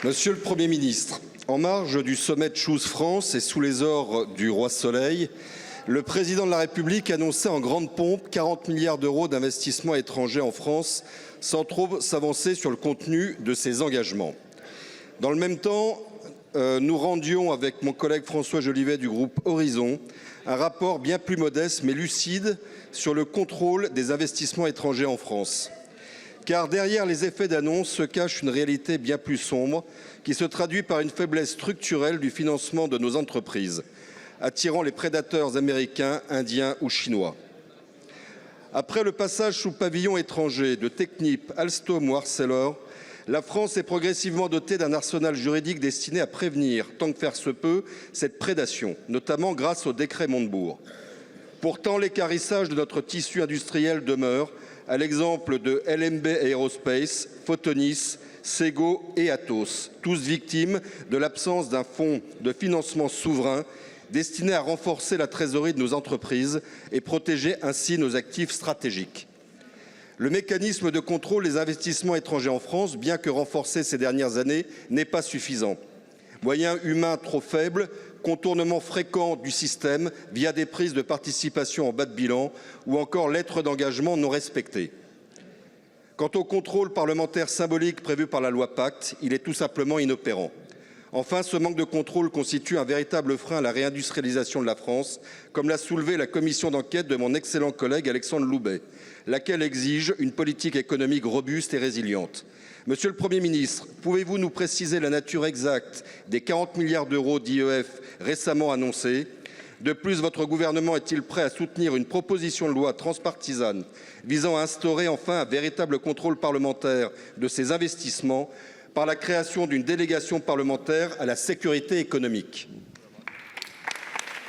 Monsieur le Premier ministre, en marge du sommet de Choose France et sous les ors du Roi Soleil, le président de la République annonçait en grande pompe 40 milliards d'euros d'investissements étrangers en France, sans trop s'avancer sur le contenu de ces engagements. Dans le même temps, nous rendions avec mon collègue François Jolivet du groupe Horizon un rapport bien plus modeste mais lucide sur le contrôle des investissements étrangers en France. Car derrière les effets d'annonce se cache une réalité bien plus sombre qui se traduit par une faiblesse structurelle du financement de nos entreprises, attirant les prédateurs américains, indiens ou chinois. Après le passage sous pavillon étranger de Technip, Alstom ou Arcelor, la France est progressivement dotée d'un arsenal juridique destiné à prévenir, tant que faire se peut, cette prédation, notamment grâce au décret Montebourg. Pourtant, l'équarrissage de notre tissu industriel demeure, à l'exemple de LMB Aerospace, Photonis, Sego et Atos, tous victimes de l'absence d'un fonds de financement souverain destiné à renforcer la trésorerie de nos entreprises et protéger ainsi nos actifs stratégiques. Le mécanisme de contrôle des investissements étrangers en France, bien que renforcé ces dernières années, n'est pas suffisant. Moyens humains trop faibles, contournement fréquent du système via des prises de participation en bas de bilan ou encore lettres d'engagement non respectées. Quant au contrôle parlementaire symbolique prévu par la loi Pacte, il est tout simplement inopérant. Enfin, ce manque de contrôle constitue un véritable frein à la réindustrialisation de la France, comme l'a soulevé la commission d'enquête de mon excellent collègue Alexandre Loubet, laquelle exige une politique économique robuste et résiliente. Monsieur le Premier ministre, pouvez-vous nous préciser la nature exacte des 40 milliards d'euros d'IEF récemment annoncés? De plus, votre gouvernement est-il prêt à soutenir une proposition de loi transpartisane visant à instaurer enfin un véritable contrôle parlementaire de ces investissements par la création d'une délégation parlementaire à la sécurité économique?